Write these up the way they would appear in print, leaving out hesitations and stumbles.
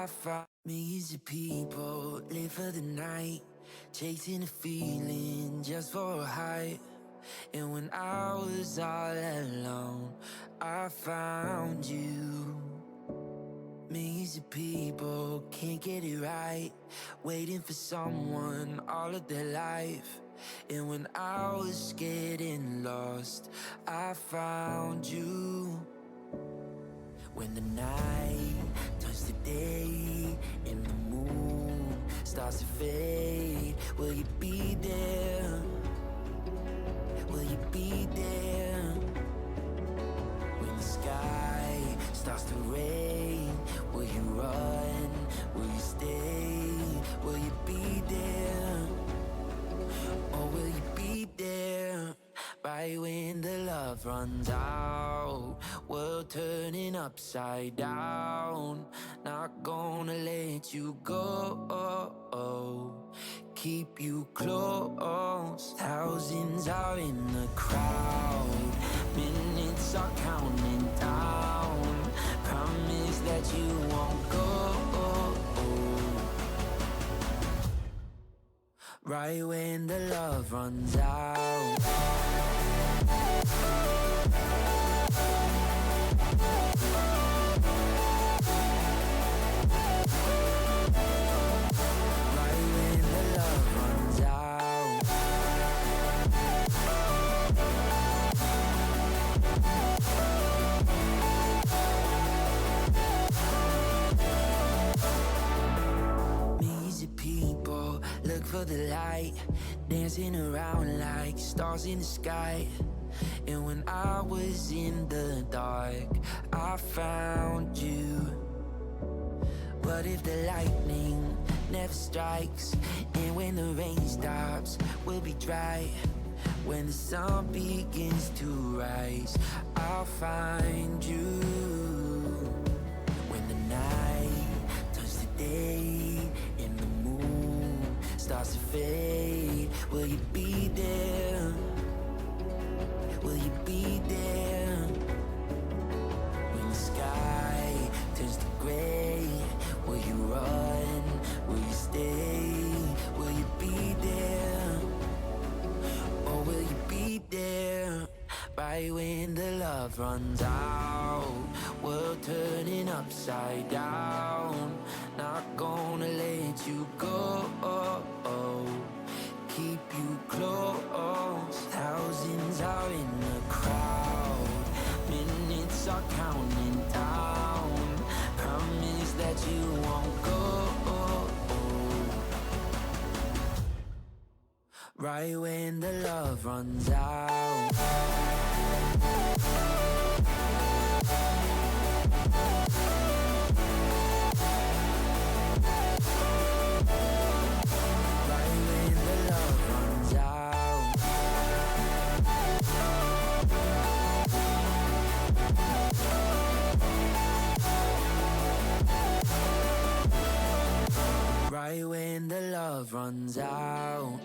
I find millions of people live for the night, chasing a feeling just for a high. And when I was all alone, I found you. Millions of people can't get it right, waiting for someone all of their life. And when I was getting lost, I found you. When the night turns to day and the moon starts to fade, will you be there? Will you be there? When the sky starts to rain, will you run? Will you stay? Will you be there? Or will you be there? Right when the love runs out, world turning upside down. Not gonna let you go, keep you close. Thousands are in the crowd, minutes are counting down. Promise that you won't go. Right when the love runs out. Right when the love runs out. Millions of people look for the light, dancing around like stars in the sky. And when I was in the dark, I found you. What if the lightning never strikes? And when the rain stops, we'll be dry. When the sun begins to rise, I'll find you. When the night turns to day and the moon starts to fade, will you be there? Will you be there? When the sky turns to gray, will you run? Will you stay? Will you be there? Or will you be there? Right when the love runs out, world turning upside down. Not gonna let you go, keep you close. Thousands are in the crowd, minutes are counting down. Promise that you won't go. Right when the love runs out. Right when the love runs out. Right when the love runs out.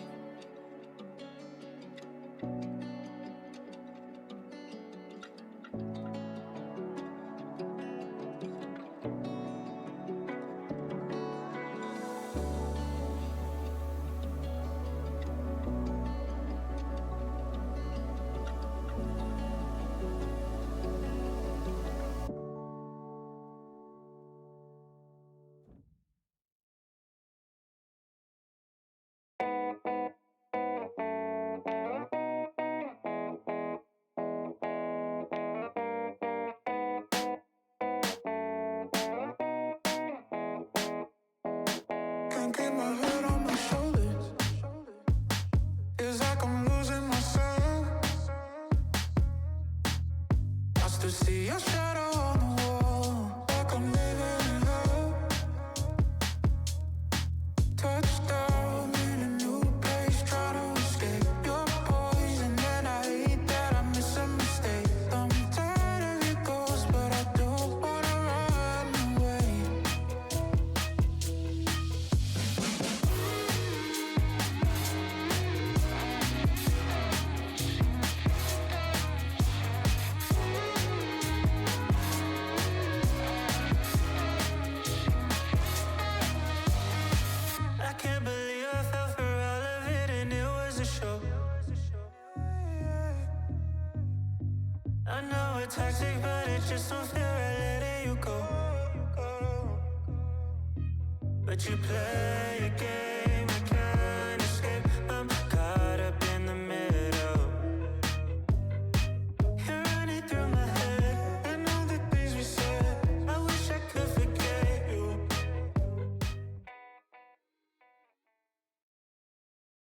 Can't keep my head on my shoulders. It's like I'm losing myself. I still see your shadow on the wall, like I'm living in hell. Touchdown in a new place, try to escape your poison, and I hate that I miss a mistake. I'm tired of your ghost, but I don't wanna run away. toxic, but it just don't feel right letting you go. But you play a game I can't escape. I'm caught up in the middle. You're running through my head, and all the things we said. I wish I could forget you.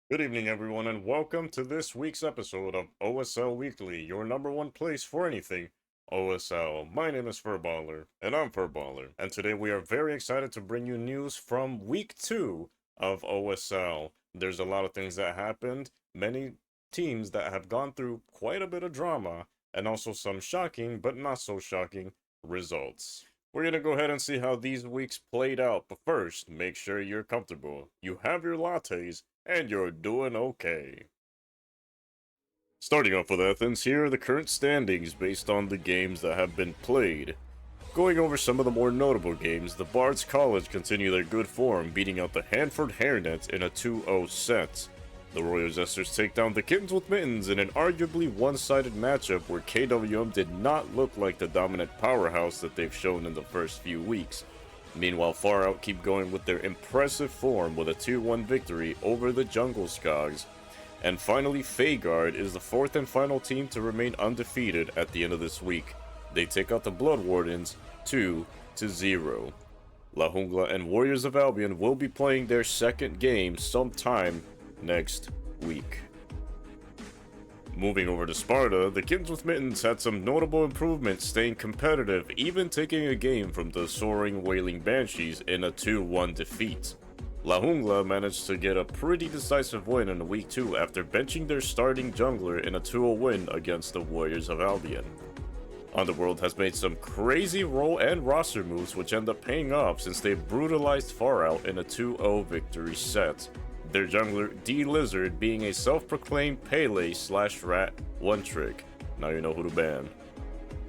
Good evening, everyone, and welcome to this week's episode of OSL Weekly, your number one place for anything OSL. My name is Furballer, and I'm Furballer, and today we are very excited to bring you news from week 2 of OSL. There's a lot of things that happened, many teams that have gone through quite a bit of drama, and also some shocking, but not so shocking, results. We're going to go ahead and see how these weeks played out, but first, make sure you're comfortable, you have your lattes, and you're doing okay. Starting off with Athens, here are the current standings based on the games that have been played. Going over some of the more notable games, the Bards College continue their good form, beating out the Hanford Hairnets in a 2-0 set. The Royal Jesters take down the Kittens with Mittens in an arguably one-sided matchup where KWM did not look like the dominant powerhouse that they've shown in the first few weeks. Meanwhile, Far Out keep going with their impressive form with a 2-1 victory over the Jungle Skogs. And finally, Fagard is the fourth and final team to remain undefeated at the end of this week. They take out the Blood Wardens 2-0. La Jungla and Warriors of Albion will be playing their second game sometime next week. Moving over to Sparta, the Kittens with Mittens had some notable improvements, staying competitive, even taking a game from the soaring Wailing Banshees in a 2-1 defeat. La Jungla managed to get a pretty decisive win in week 2 after benching their starting jungler in a 2-0 win against the Warriors of Albion. Underworld has made some crazy role and roster moves which end up paying off since they brutalized Far Out in a 2-0 victory set. Their jungler, D-Lizard, being a self-proclaimed Pele/Rat one-trick. Now you know who to ban.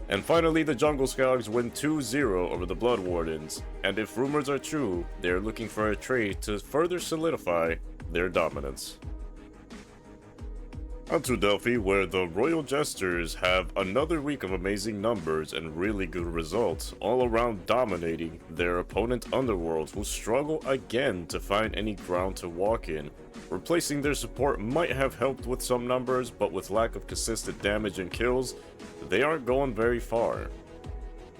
And finally, the Jungle Skogs win 2-0 over the Blood Wardens, and if rumors are true, they are looking for a trade to further solidify their dominance. On to Delphi, where the Royal Jesters have another week of amazing numbers and really good results, all around dominating their opponent Underworld, who struggle again to find any ground to walk in. Replacing their support might have helped with some numbers, but with lack of consistent damage and kills, they aren't going very far.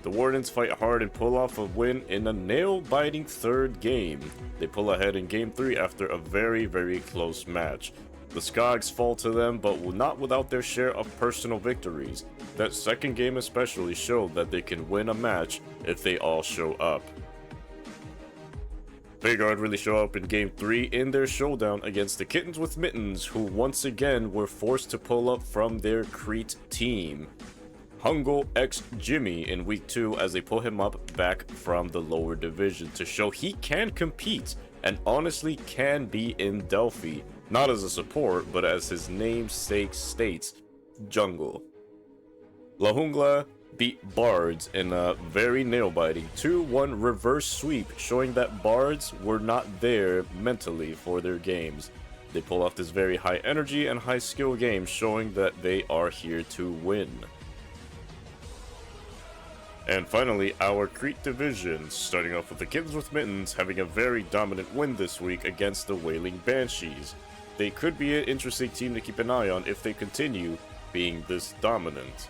The Wardens fight hard and pull off a win in a nail-biting third game. They pull ahead in Game 3 after a very close match. The Skogs fall to them, but not without their share of personal victories. That second game especially showed that they can win a match if they all show up. Fagard really show up in Game 3 in their showdown against the Kittens with Mittens, who once again were forced to pull up from their Crete team. Hungle x Jimmy in week 2 as they pull him up back from the lower division to show he can compete and honestly can be in Delphi. Not as a support, but as his namesake states, jungle. La Jungla beat Bards in a very nail-biting 2-1 reverse sweep, showing that Bards were not there mentally for their games. They pull off this very high energy and high skill game, showing that they are here to win. And finally, our Crete division, starting off with the Kittens with Mittens having a very dominant win this week against the Wailing Banshees. They could be an interesting team to keep an eye on if they continue being this dominant.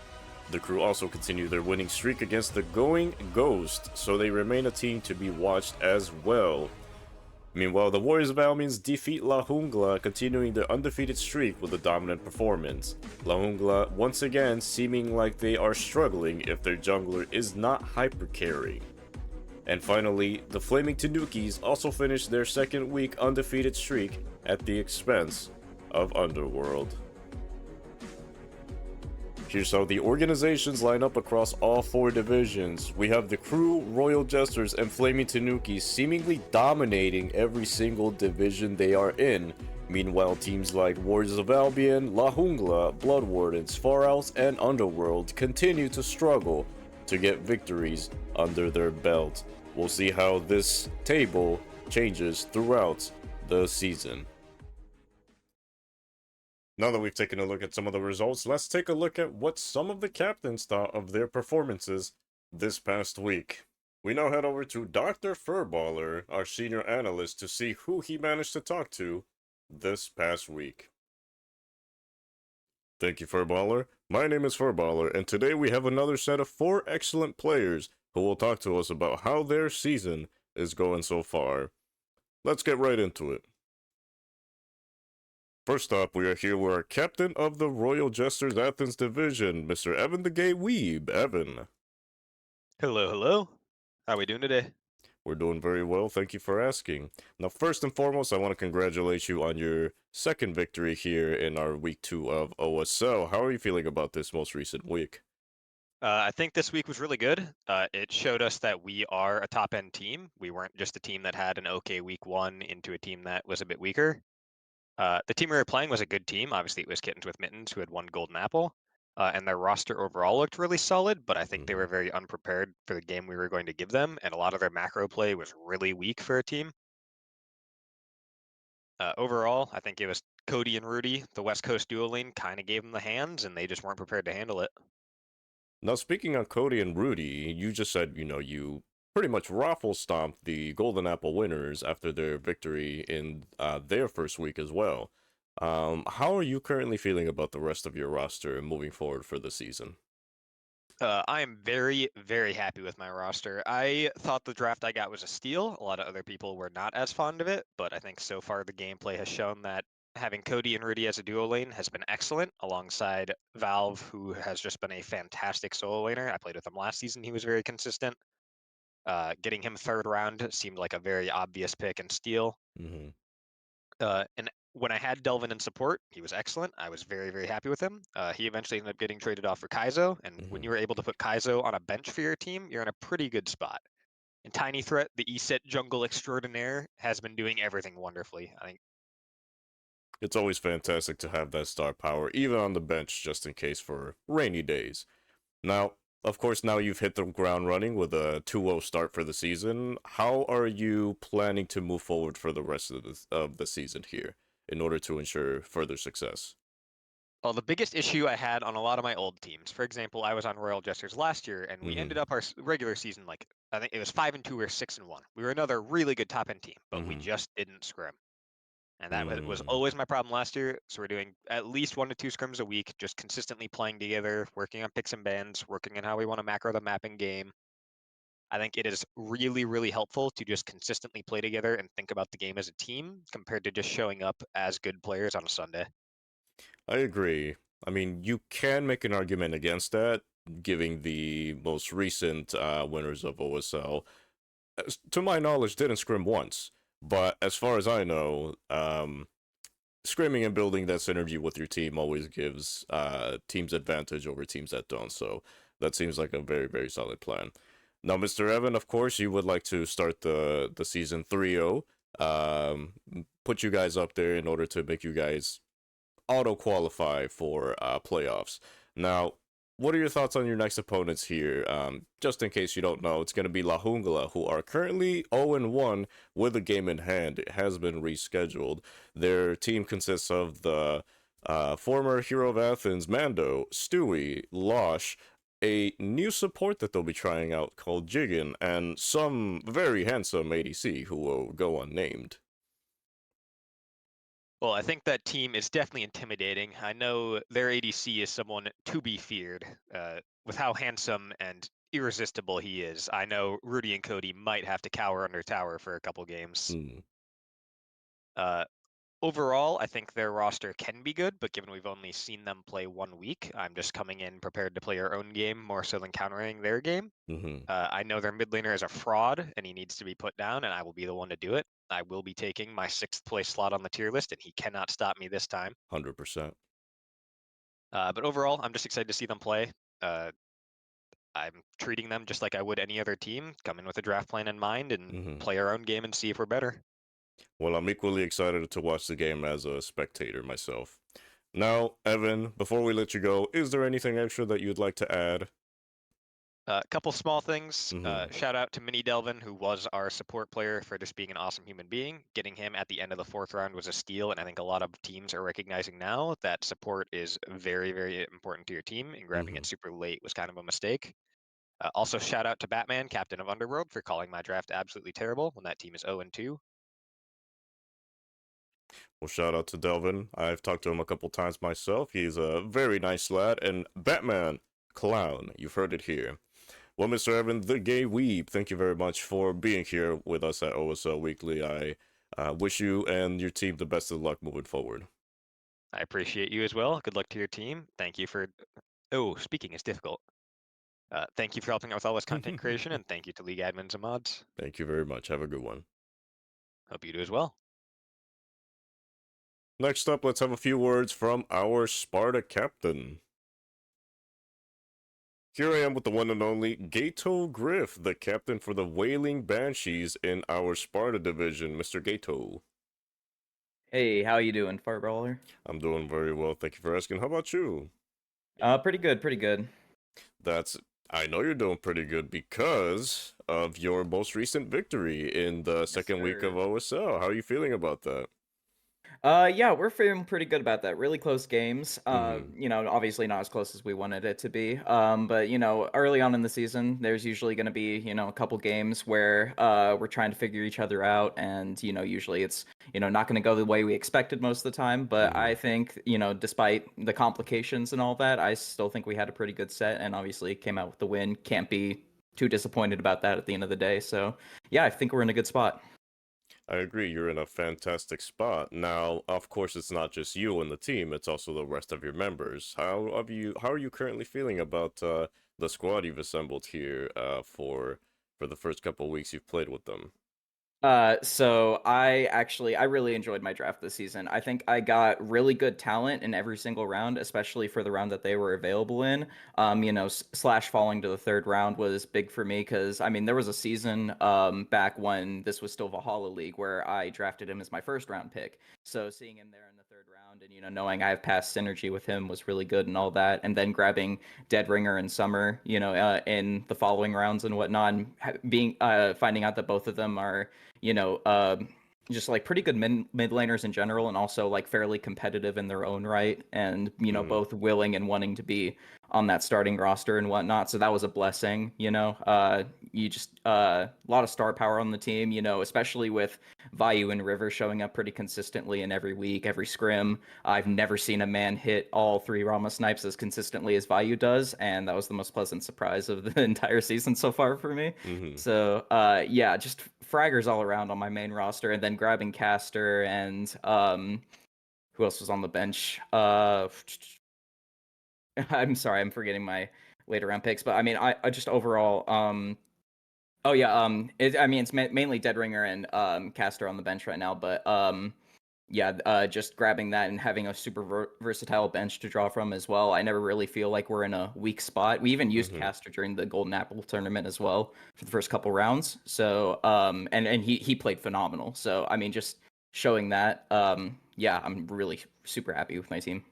The crew also continue their winning streak against the Going Ghost, so they remain a team to be watched as well. Meanwhile, the Warriors of Albion's defeat La Jungla, continuing their undefeated streak with a dominant performance. La Jungla once again seeming like they are struggling if their jungler is not hyper-carrying. And finally, the Flaming Tanukis also finished their second week undefeated streak at the expense of Underworld. Here's how the organizations line up across all 4 divisions. We have the Crew, Royal Jesters, and Flaming Tanuki seemingly dominating every single division they are in. Meanwhile, teams like Warriors of Albion, La Jungla, Blood Wardens, Far Out, and Underworld continue to struggle to get victories under their belt. We'll see how this table changes throughout the season. Now that we've taken a look at some of the results, let's take a look at what some of the captains thought of their performances this past week. We now head over to Dr. Furballer, our senior analyst, to see who he managed to talk to this past week. Thank you, Furballer. My name is Furballer, and today we have another set of 4 excellent players who will talk to us about how their season is going so far. Let's get right into it. First up, we are here with our captain of the Royal Jesters Athens division, Mr. Evan the Gay Weeb. Evan, Hello, hello. How are we doing today? we're doing very well. Thank you for asking. Now, first and foremost, I want to congratulate you on your second victory here in our week 2 of OSL. How are you feeling about this most recent week? I think this week was really good. It showed us that we are a top end team. We weren't just a team that had an okay week 1 into a team that was a bit weaker. The team we were playing was a good team. Obviously, it was Kittens with Mittens who had won Golden Apple, and their roster overall looked really solid. But I think they were very unprepared for the game we were going to give them, and a lot of their macro play was really weak for a team. Overall, I think it was Cody and Rudy, the West Coast duo lane, kind of gave them the hands, and they just weren't prepared to handle it. Now, speaking on Cody and Rudy, you just said, you pretty much raffle stomped the Golden Apple winners after their victory in their first week as well. How are you currently feeling about the rest of your roster moving forward for the season? I am very, very happy with my roster. I thought the draft I got was a steal. A lot of other people were not as fond of it, but I think so far the gameplay has shown that having Cody and Rudy as a duo lane has been excellent, alongside Valve, who has just been a fantastic solo laner. I played with him last season. He was very consistent. Getting him third round seemed like a very obvious pick and steal. Mm-hmm. And when I had Delvin in support, he was excellent. I was very, very happy with him. He eventually ended up getting traded off for Kaizo, and when Mm-hmm. you were able to put Kaizo on a bench for your team, you're in a pretty good spot. And Tiny Threat, the ESET jungle extraordinaire, has been doing everything wonderfully. I think It's always fantastic to have that star power, even on the bench, just in case for rainy days. Now, of course, now you've hit the ground running with a 2-0 start for the season. How are you planning to move forward for the rest of the season here in order to ensure further success? well, the biggest issue I had on a lot of my old teams, for example, I was on Royal Jesters last year, and we Mm-hmm. ended up our regular season like I think it was 5-2 or 6-1. We were another really good top end team, but we Mm-hmm. just didn't scrim. And that was Mm-hmm. always my problem last year. So we're doing at least 1 to 2 scrims a week, just consistently playing together, working on picks and bans, working on how we want to macro the mapping game. I think it is really, really helpful to just consistently play together and think about the game as a team compared to just showing up as good players on a Sunday. I agree. I mean, you can make an argument against that, giving the most recent winners of OSL, to my knowledge, didn't scrim once. But as far as I know, scrimming and building that synergy with your team always gives teams advantage over teams that don't. So that seems like a very, very solid plan. Now, Mr. Evan, of course, you would like to start the season 3-0, put you guys up there in order to make you guys auto qualify for playoffs. Now, what are your thoughts on your next opponents here? Just in case you don't know, it's going to be La Jungla, who are currently 0-1 with a game in hand. It has been rescheduled. Their team consists of the former Hero of Athens, Mando, Stewie, Losh, a new support that they'll be trying out called Jigen, and some very handsome ADC who will go unnamed. Well, I think that team is definitely intimidating. I know their ADC is someone to be feared. With how handsome and irresistible he is, I know Rudy and Cody might have to cower under tower for a couple games. Hmm. Uh, Overall, I think their roster can be good, but given we've only seen them play 1 week, I'm just coming in prepared to play our own game more so than countering their game. Mm-hmm. I know their mid laner is a fraud and he needs to be put down, and I will be the one to do it. I will be taking my 6th place slot on the tier list, and he cannot stop me this time. 100%. But overall, I'm just excited to see them play. Uh, I'm treating them just like I would any other team, come in with a draft plan in mind and Mm-hmm. play our own game and see if we're better. Well, I'm equally excited to watch the game as a spectator myself. Now, Evan, before we let you go, is there anything extra that you'd like to add? A couple small things. Mm-hmm. Shout out to Mini Delvin, who was our support player, for just being an awesome human being. Getting him at the end of the fourth round was a steal, and I think a lot of teams are recognizing now that support is very, very important to your team, and grabbing Mm-hmm. it super late was kind of a mistake. Also, shout out to Batman, captain of Underworld, for calling my draft absolutely terrible when that team is 0-2. Well, shout out to Delvin. I've talked to him a couple times myself. He's a very nice lad. And Batman, clown, you've heard it here. Well, Mr. Evan, the Gay Weeb, thank you very much for being here with us at OSL Weekly. I wish you and your team the best of luck moving forward. I appreciate you as well. Good luck to your team. Thank you for. Oh, speaking is difficult. Thank you for helping out with all this content creation, and thank you to League admins and mods. Thank you very much. Have a good one. Hope you do as well. Next up, let's have a few words from our Sparta captain. Here I am with the one and only Gato Griff, the captain for the Wailing Banshees in our Sparta division. Mr. Gato. Hey, how you doing, Fireballer? I'm doing very well. Thank you for asking. How about you? Pretty good, pretty good. That's I know you're doing pretty good because of your most recent victory in the second week of sir. OSL. How are you feeling about that? Yeah, we're feeling pretty good about that. Really close games. Mm-hmm. Obviously not as close as we wanted it to be. But early on in the season, there's usually going to be, a couple games where we're trying to figure each other out, and usually it's, not going to go the way we expected most of the time. But Mm-hmm. I think, despite the complications and all that, I still think we had a pretty good set, and obviously came out with the win. Can't be too disappointed about that at the end of the day. So yeah, I think we're in a good spot. I agree, you're in a fantastic spot. Now, of course, it's not just you and the team, it's also the rest of your members. How are you currently feeling about the squad you've assembled here for the first couple of weeks you've played with them? So I really enjoyed my draft this season. I think I got really good talent in every single round, especially for the round that they were available in. Slash falling to the third round was big for me because I mean there was a season back when this was still Valhalla League where I drafted him as my first round pick. So seeing him there in the third round and knowing I have past synergy with him was really good and all that. And then grabbing Dead Ringer and Summer, in the following rounds and whatnot, and being finding out that both of them are you know, just like pretty good mid laners in general, and also like fairly competitive in their own right, and Mm-hmm. both willing and wanting to be on that starting roster and whatnot. So that was a blessing. You just a lot of star power on the team. Especially with Vayu and River showing up pretty consistently in every week, every scrim. I've never seen a man hit all three Rama snipes as consistently as Vayu does, and that was the most pleasant surprise of the entire season so far for me. Mm-hmm. So yeah, just fraggers all around on my main roster, and then grabbing Caster and who else was on the bench? I'm sorry, I'm forgetting my later round picks, but I mean, I just overall oh yeah, I mean it's mainly Dead Ringer and Caster on the bench right now, but yeah, just grabbing that and having a super versatile bench to draw from as well. I never really feel like we're in a weak spot. We even used Mm-hmm. Caster during the Golden Apple tournament as well for the first couple rounds. So, and he played phenomenal. So, I mean, just showing that, yeah, I'm really super happy with my team.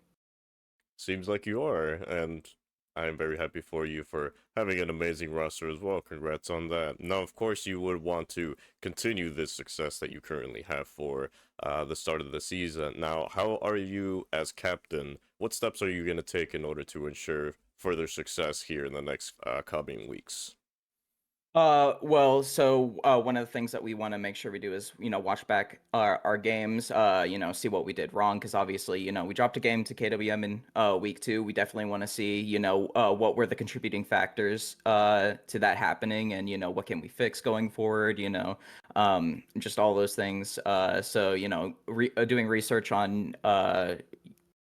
Seems like you are, and I am very happy for you for having an amazing roster as well. Congrats on that. Now, of course, you would want to continue this success that you currently have for the start of the season. Now, how are you as captain? What steps are you going to take in order to ensure further success here in the next coming weeks? Well, so one of the things that we want to make sure we do is, watch back our games, see what we did wrong, because obviously, we dropped a game to KWM in week 2. We definitely want to see, what were the contributing factors to that happening, and what can we fix going forward, just all those things. So, doing research on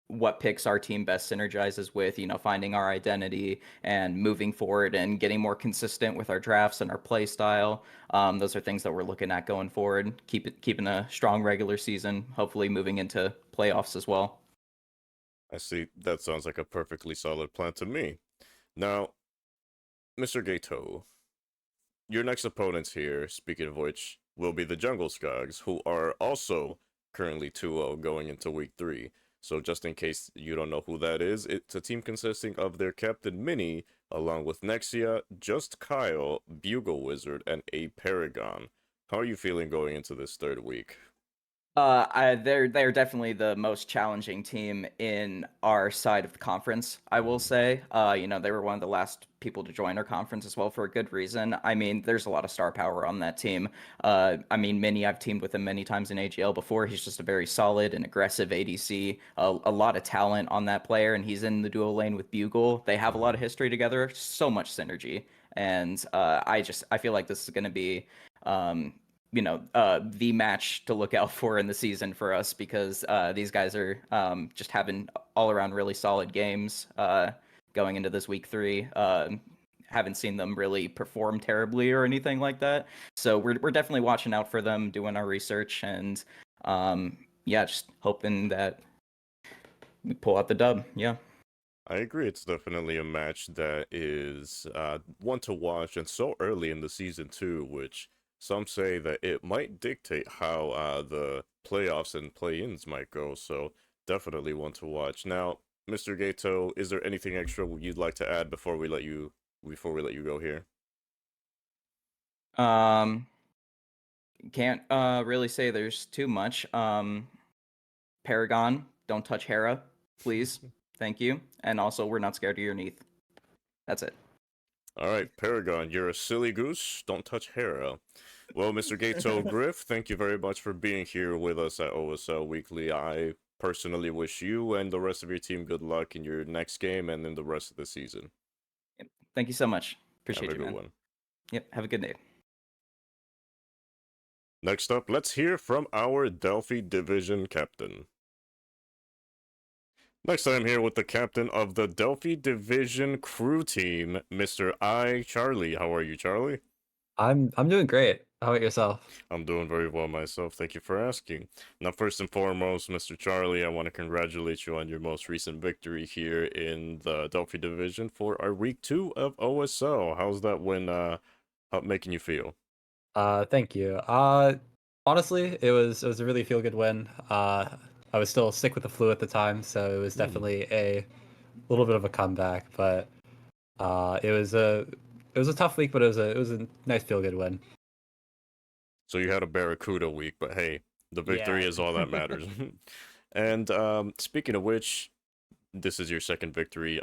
what picks our team best synergizes with, finding our identity and moving forward and getting more consistent with our drafts and our play style. Those are things that we're looking at going forward. Keeping a strong regular season, hopefully moving into playoffs as well. I see. That sounds like a perfectly solid plan to me. Now, Mr. Gato, your next opponents here, speaking of which, will be the Jungle Skogs, who are also currently 2-0 going into week 3. So just in case you don't know who that is, it's a team consisting of their captain Mini, along with Nexia, Just Kyle, Bugle Wizard, and a Paragon. How are you feeling going into this third week? They're definitely the most challenging team in our side of the conference, I will say. They were one of the last people to join our conference as well for a good reason. I mean, there's a lot of star power on that team. I mean, Minnie, I've teamed with him many times in AGL before. He's just a very solid and aggressive ADC. A lot of talent on that player, and he's in the duo lane with Bugle. They have a lot of history together, so much synergy, and I feel like this is going to be. The match to look out for in the season for us because these guys are just having all around really solid games going into this week 3. Haven't seen them really perform terribly or anything like that. So we're definitely watching out for them, doing our research, and yeah, just hoping that we pull out the dub. Yeah. I agree. It's definitely a match that is one to watch, and so early in the season too, which some say that it might dictate how the playoffs and play-ins might go. So definitely one to watch. Now, Mr. Gato, is there anything extra you'd like to add before we let you go here? Um, can't really say there's too much. Paragon, don't touch Hera, please. Thank you. And also, we're not scared of your Neath. That's it. All right, Paragon, you're a silly goose. Don't touch Hera. Well, Mr. Gato Griff, thank you very much for being here with us at OSL Weekly. I personally wish you and the rest of your team good luck in your next game and in the rest of the season. Yep. Thank you so much. Have Appreciate a you, good man. one. Yep. Have a good day. Next up, let's hear from our Delphi Division captain. Next, I'm here with the captain of the Delphi Division crew team, Mr. Charlie. How are you, Charlie? I'm doing great. How about yourself? I'm doing very well myself. Thank you for asking. Now, first and foremost, Mr. Charlie, I want to congratulate you on your most recent victory here in the Delphi Division for our week 2 of OSL. How's that win making you feel? Thank you. Honestly, it was a really feel good win. I was still sick with the flu at the time, so it was definitely a little bit of a comeback. But it was a tough week, but it was a nice feel good win. So you had a Barracuda week, but hey, the victory Yeah. is all that matters. And speaking of which, this is your second victory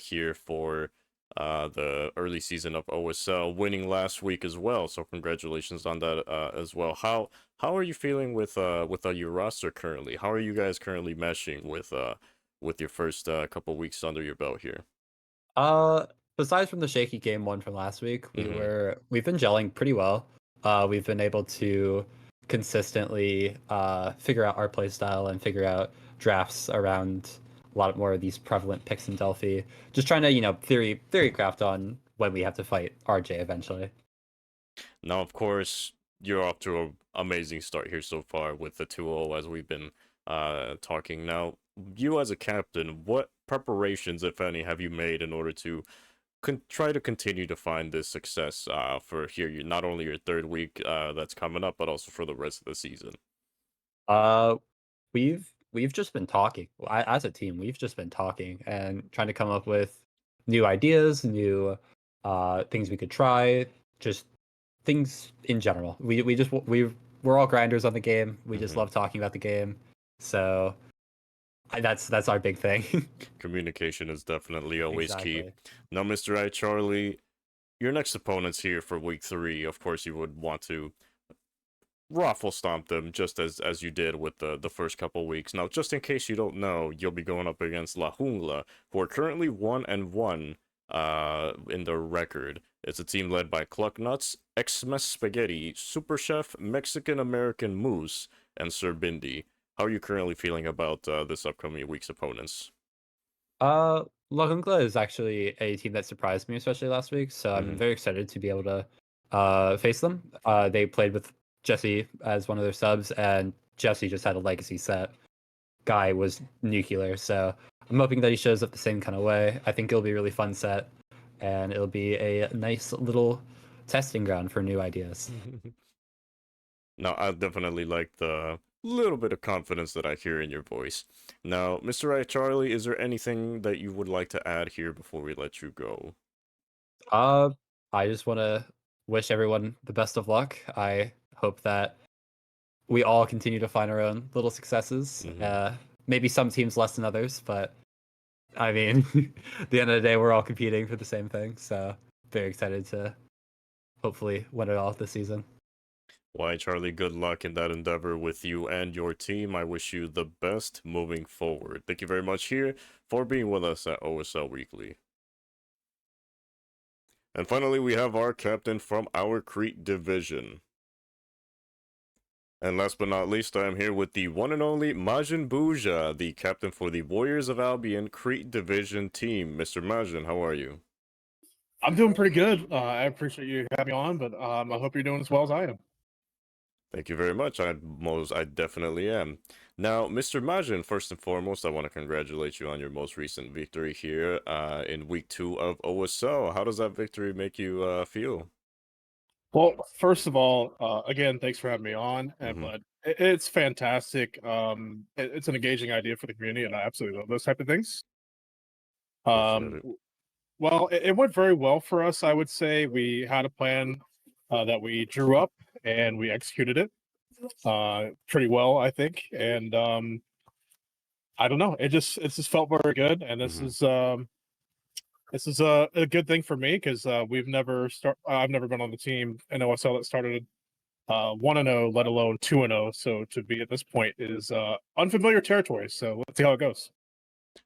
here for the early season of OSL, winning last week as well. So congratulations on that as well. How are you feeling with your roster currently? How are you guys currently meshing with your first couple weeks under your belt here? Uh, Besides from the shaky game one from last week, we've been gelling pretty well. We've been able to consistently figure out our play style and figure out drafts around a lot more of these prevalent picks in Delphi. Just trying to, theory craft on when we have to fight RJ eventually. Now, of course, you're off to an amazing start here so far with the 2-0 as we've been talking. Now, you as a captain, what preparations, if any, have you made in order to try to continue to find this success for here, not only your third week that's coming up, but also for the rest of the season? Uh, we've just been talking. As a team, we've just been talking and trying to come up with new ideas, new things we could try, just things in general. We're all grinders on the game. We just love talking about the game. So that's our big thing. Communication is definitely always key. Exactly. Now, Mr. I Charlie, your next opponent's here for week 3. Of course, you would want to raffle stomp them just as you did with the first couple weeks. Now, just in case you don't know, you'll be going up against La Jungla, who are currently 1-1 in their record. It's a team led by Clucknuts, Xmas Spaghetti, Super Chef, Mexican American Moose, and Sir Bindi. How are you currently feeling about this upcoming week's opponents? La Jungla is actually a team that surprised me, especially last week. So I'm very excited to be able to face them. They played with Jesse as one of their subs, and Jesse just had a legacy set. Guy was nuclear, so I'm hoping that he shows up the same kind of way. I think it'll be a really fun set, and it'll be a nice little testing ground for new ideas. Now, I definitely like the little bit of confidence that I hear in your voice. Now, Mr. I Charlie, is there anything that you would like to add here before we let you go? I just want to wish everyone the best of luck. I hope that we all continue to find our own little successes. Maybe some teams less than others, but I mean, at the end of the day, we're all competing for the same thing. So very excited to hopefully win it all this season. Why, Charlie, good luck in that endeavor with you and your team. I wish you the best moving forward. Thank you very much here for being with us at OSL Weekly. And finally, we have our captain from our Crete division. And last but not least, I am here with the one and only Majin Buja, the captain for the Warriors of Albion Crete division team. Mr. Majin, how are you? I'm doing pretty good. I appreciate you having me on, but I hope you're doing as well as I am. Thank you very much. I definitely am. Now, Mr. Majin, first and foremost, I want to congratulate you on your most recent victory here in week 2 of OSL. How does that victory make you feel? Well, first of all, again, thanks for having me on. But it's fantastic. It's an engaging idea for the community, and I absolutely love those type of things. Appreciate it. Well, it went very well for us. I would say we had a plan that we drew up, and we executed it pretty well, I think. And I don't know, it just felt very good, and this is a good thing for me because I've never been on the team in OSL that started 1-0, let alone 2-0. So to be at this point is unfamiliar territory. So let's see how it goes.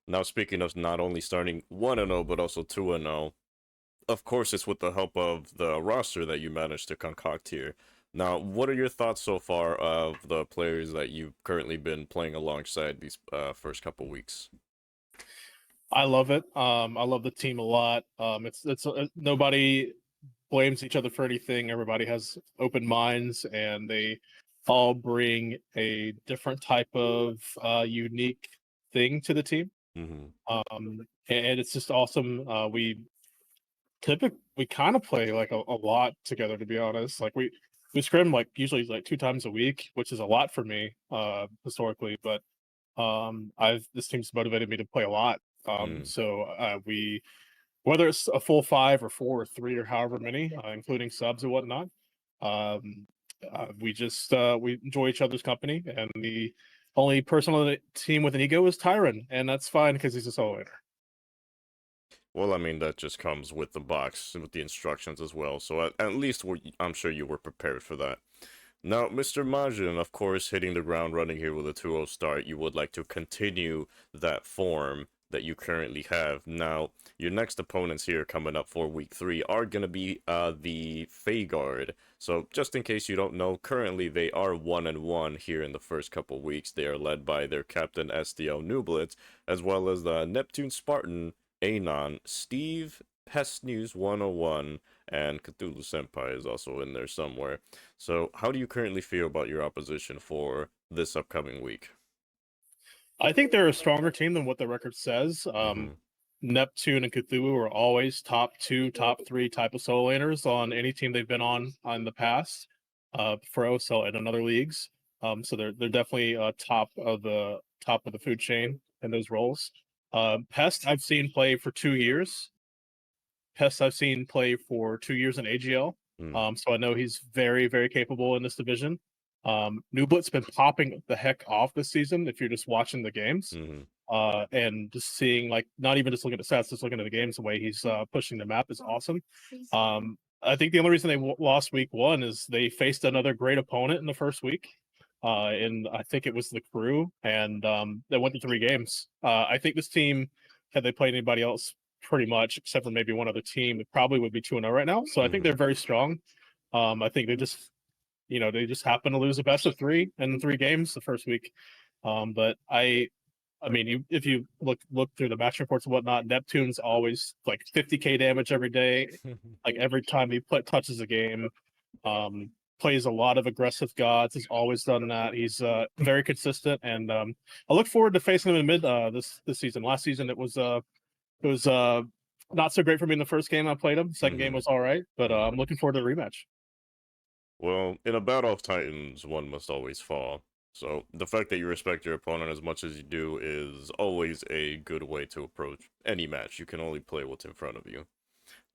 Now, speaking of not only starting 1-0, but also 2-0, of course, it's with the help of the roster that you managed to concoct here. Now, what are your thoughts so far of the players that you've currently been playing alongside these first couple weeks? I love it. I love the team a lot. It's nobody blames each other for anything. Everybody has open minds, and they all bring a different type of unique thing to the team. And it's just awesome. We kind of play like a lot together, to be honest. Like we scrim like usually like 2 times a week, which is a lot for me historically. But I've this team's motivated me to play a lot. So we whether it's a full 5 or 4 or 3 or however many, including subs and whatnot. Um, we enjoy each other's company, and the only person on the team with an ego is Tyron, and that's fine because he's a solo laner. Well, I mean, that just comes with the box, with the instructions as well. So at least I'm sure you were prepared for that. Now, Mr. Majin, of course, hitting the ground running here with a 2-0 start, you would like to continue that form that you currently have. Now, your next opponents here coming up for week 3 are going to be the Fagard. So, just in case you don't know, currently they are 1-1 here in the first couple weeks. They are led by their captain SDL Nublet, as well as the Neptune Spartan, Anon, Steve, Pest News 101, and Cthulhu Senpai is also in there somewhere. So, how do you currently feel about your opposition for this upcoming week? I think they're a stronger team than what the record says. Neptune and Cthulhu are always top 2, top 3 type of solo laners on any team they've been on in the past for OSL and in other leagues. So they're definitely top of the food chain in those roles. Pest I've seen play for 2 years. Pest I've seen play for 2 years in AGL. So I know he's very, very capable in this division. Nublet's been popping the heck off this season if you're just watching the games. And just seeing, like, not even just looking at the stats, just looking at the games, the way he's pushing the map is awesome. I think the only reason they lost week 1 is they faced another great opponent in the first week. And I think it was the Crew, and they went to 3 games. I think this team, had they played anybody else, pretty much, except for maybe one other team, it probably would be 2-0 right now. So I think they're very strong. I think they just happen to lose a best of 3 in 3 games the first week. But I mean, if you look through the match reports and whatnot, Neptune's always like 50k damage every day. Like every time he touches a game, plays a lot of aggressive gods. He's always done that. He's very consistent, and I look forward to facing him in mid this season. Last season it was not so great for me in the first game I played him. Second game was all right, but I'm looking forward to the rematch. Well, in a battle of titans, one must always fall. So the fact that you respect your opponent as much as you do is always a good way to approach any match. You can only play what's in front of you.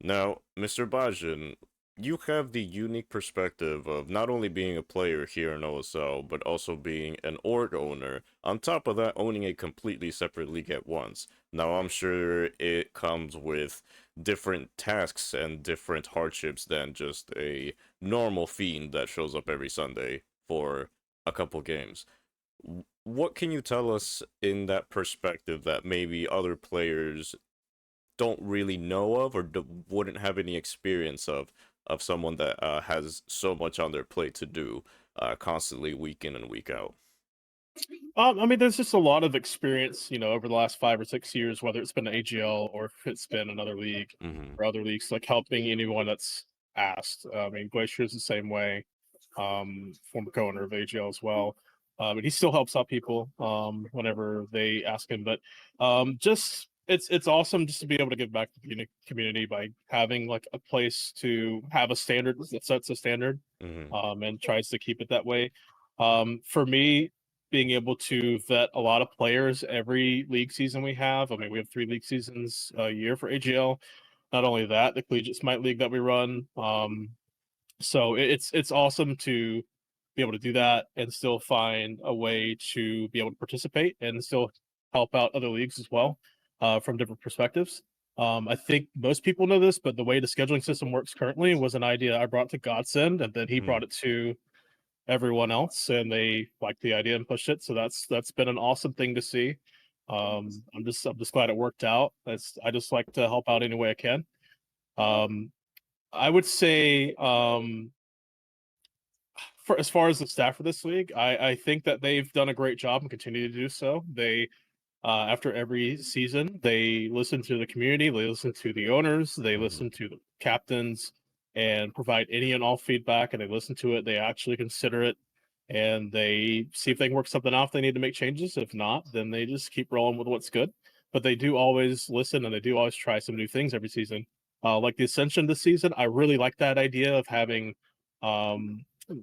Now, Mr. Bajin, you have the unique perspective of not only being a player here in OSL, but also being an org owner. On top of that, owning a completely separate league at once. Now, I'm sure it comes with different tasks and different hardships than just a normal fiend that shows up every Sunday for a couple games. What can you tell us in that perspective that maybe other players don't really know of or wouldn't have any experience of someone that has so much on their plate to do constantly week in and week out? I mean, there's just a lot of experience, over the last 5 or 6 years, whether it's been AGL or if it's been another league Mm-hmm. or other leagues, like helping anyone that's asked. I mean, Glacier is the same way. Former co-owner of AGL as well. And he still helps out people whenever they ask him. But just it's awesome just to be able to give back to the community by having like a place to have a standard that sets a standard Mm-hmm. and tries to keep it that way. For me, being able to vet a lot of players every league season we have. I mean, we have 3 league seasons a year for AGL. Not only that, the Collegiate Smite League that we run. So it's awesome to be able to do that and still find a way to be able to participate and still help out other leagues as well from different perspectives. I think most people know this, but the way the scheduling system works currently was an idea I brought to Godsend, and then he brought it to everyone else, and they liked the idea and pushed it. So that's been an awesome thing to see. I'm just glad it worked out. I just like to help out any way I can. Um, I would say for as far as the staff for this league, I think that they've done a great job and continue to do so. They after every season, they listen to the community, they listen to the owners, they Mm-hmm. listen to the captains, and provide any and all feedback. And they listen to it. They actually consider it, and they see if they can work something out. If they need to make changes, if not, then they just keep rolling with what's good. But they do always listen, and they do always try some new things every season. Like the Ascension this season, I really like that idea of having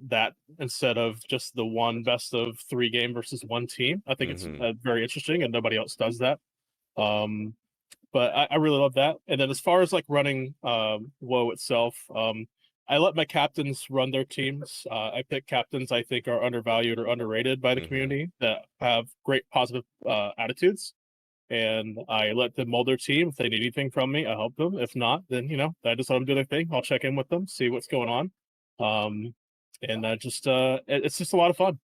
that instead of just the one best of 3 game versus one team. I think it's Mm-hmm. very interesting, and nobody else does that. Um, but I really love that. And then as far as like running WoW itself, I let my captains run their teams. I pick captains I think are undervalued or underrated by the Mm-hmm. community that have great positive attitudes. And I let them mold their team. If they need anything from me, I help them. If not, then I just let them do their thing. I'll check in with them, see what's going on. And it's just a lot of fun.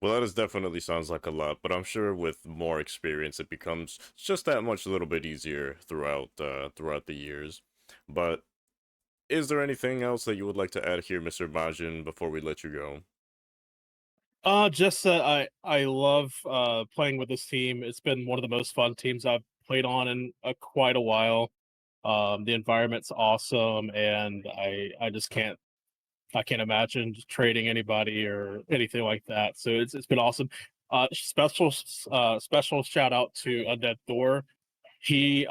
Well, that is definitely sounds like a lot, but I'm sure with more experience, it becomes just that much a little bit easier throughout the years. But is there anything else that you would like to add here, Mr. Majin, before we let you go? Just that I love playing with this team. It's been one of the most fun teams I've played on in quite a while. The environment's awesome, and I just can't imagine just trading anybody or anything like that. So it's been awesome. Special shout out to Undead Thor. He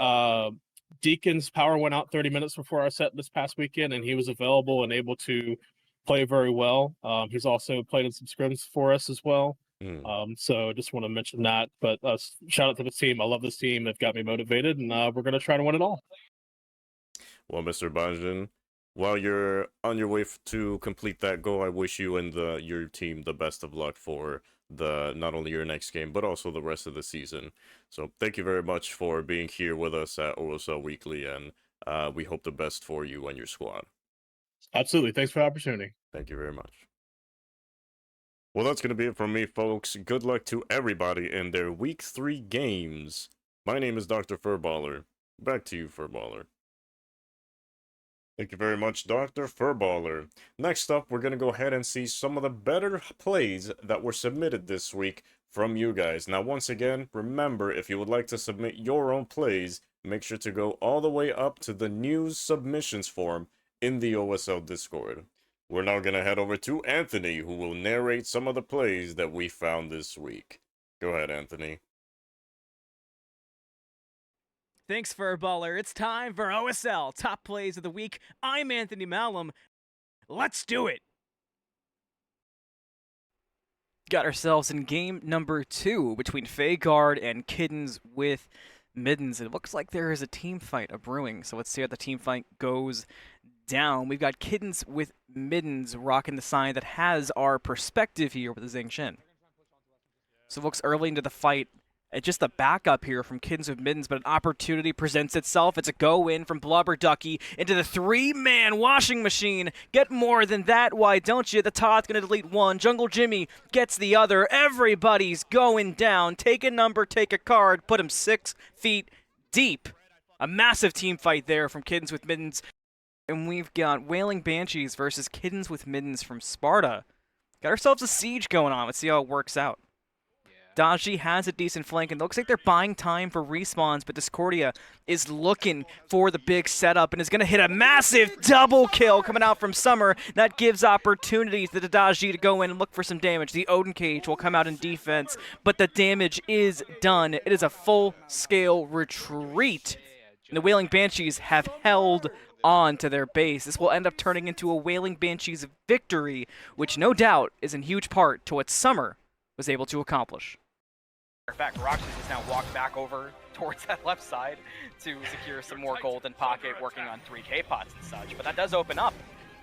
Deacon's power went out 30 minutes before our set this past weekend, and he was available and able to play very well. He's also played in some scrims for us as well. Hmm. So just want to mention that. But shout out to the team. I love this team. They've got me motivated, and we're going to try to win it all. Well, Mr. Banjin, while you're on your way to complete that goal, I wish you and your team the best of luck for the not only your next game but also the rest of the season. So thank you very much for being here with us at OSL Weekly, and we hope the best for you and your squad. Absolutely. Thanks for the opportunity. Thank you very much. Well, that's going to be it from me, folks. Good luck to everybody in their Week 3 games. My name is Dr. Furballer. Back to you, Furballer. Thank you very much, Dr. Furballer. Next up, we're going to go ahead and see some of the better plays that were submitted this week from you guys. Now, once again, remember, if you would like to submit your own plays, make sure to go all the way up to the news submissions form in the OSL Discord. We're now going to head over to Anthony, who will narrate some of the plays that we found this week. Go ahead, Anthony. Thanks, Furballer. It's time for OSL Top Plays of the Week. I'm Anthony Malum. Let's do it! Got ourselves in game number 2 between Feyguard and Kiddens with Middens. It looks like there is a team fight brewing, so let's see how the team fight goes down. We've got Kittens with Middens rocking the sign that has our perspective here with the Zhang Shin. So it looks early into the fight. It's just a backup here from Kittens with Middens, but an opportunity presents itself. It's a go-in from Blubber Ducky into the three-man washing machine. Get more than that, why don't you? The Todd's going to delete one. Jungle Jimmy gets the other. Everybody's going down. Take a number, take a card, put him 6 feet deep. A massive team fight there from Kittens with Middens. And we've got Wailing Banshees versus Kittens with Middens from Sparta. Got ourselves a siege going on. Let's see how it works out. Daji has a decent flank, and it looks like they're buying time for respawns, but Discordia is looking for the big setup and is going to hit a massive double kill coming out from Summer. That gives opportunities to Daji to go in and look for some damage. The Odin Cage will come out in defense, but the damage is done. It is a full-scale retreat, and the Wailing Banshees have held on to their base. This will end up turning into a Wailing Banshees victory, which no doubt is in huge part to what Summer was able to accomplish. In fact, Roxas has now walked back over towards that left side to secure some more gold in pocket, working on 3K pots and such. But that does open up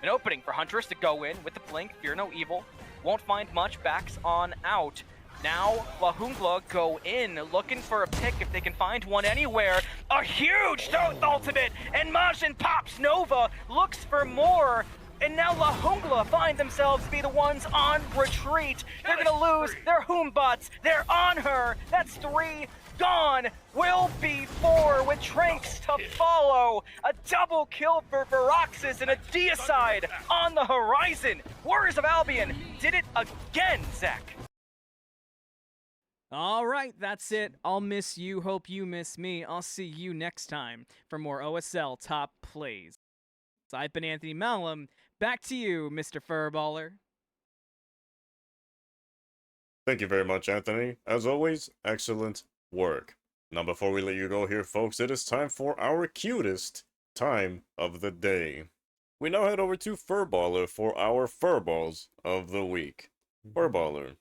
an opening for Huntress to go in with the blink, fear no evil. Won't find much, backs on out. Now, La Jungla go in, looking for a pick if they can find one anywhere. A huge Thoth ultimate, and Majin pops Nova, looks for more. And now La Jungla find themselves to be the ones on retreat. They're gonna lose their Hoombots. They're on her. That's 3 gone. Will be 4 with Tranks to follow. A double kill for Veraxis and a deicide on the horizon. Warriors of Albion did it again, Zach. All right, that's it. I'll miss you. Hope you miss me. I'll see you next time for more OSL Top Plays. So I've been Anthony Malum. Back to you, Mr. Furballer. Thank you very much, Anthony. As always, excellent work. Now, before we let you go here, folks, it is time for our cutest time of the day. We now head over to Furballer for our Furballs of the week. Furballer.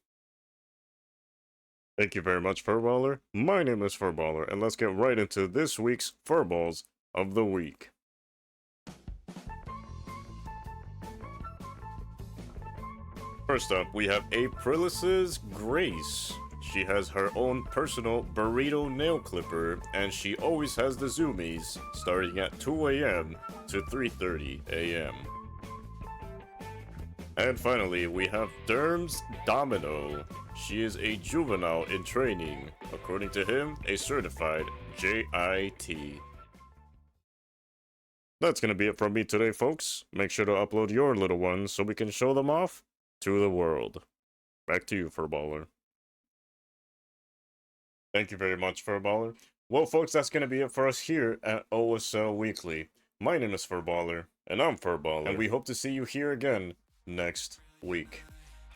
Thank you very much, Furballer. My name is Furballer, and let's get right into this week's Furballs of the week. First up, we have Aprilis's Grace. She has her own personal burrito nail clipper, and she always has the zoomies starting at 2 a.m. to 3:30 a.m. And finally, we have Derms Domino. She is a juvenile in training, according to him, a certified JIT. That's gonna be it from me today, folks. Make sure to upload your little ones so we can show them off to the world. Back to you, Furballer. Thank you very much, Furballer. Well, folks, that's going to be it for us here at OSL Weekly. My name is Furballer, and I'm Furballer, and we hope to see you here again next week.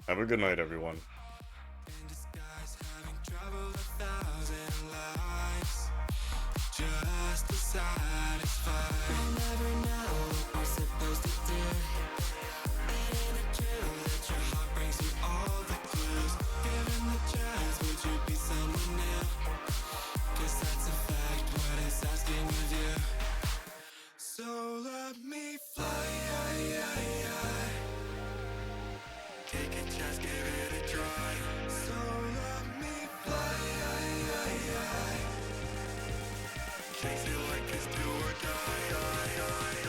Have a good night, everyone. So let me fly, take a chance, give it a try. So let me fly, chase it like it's do or die.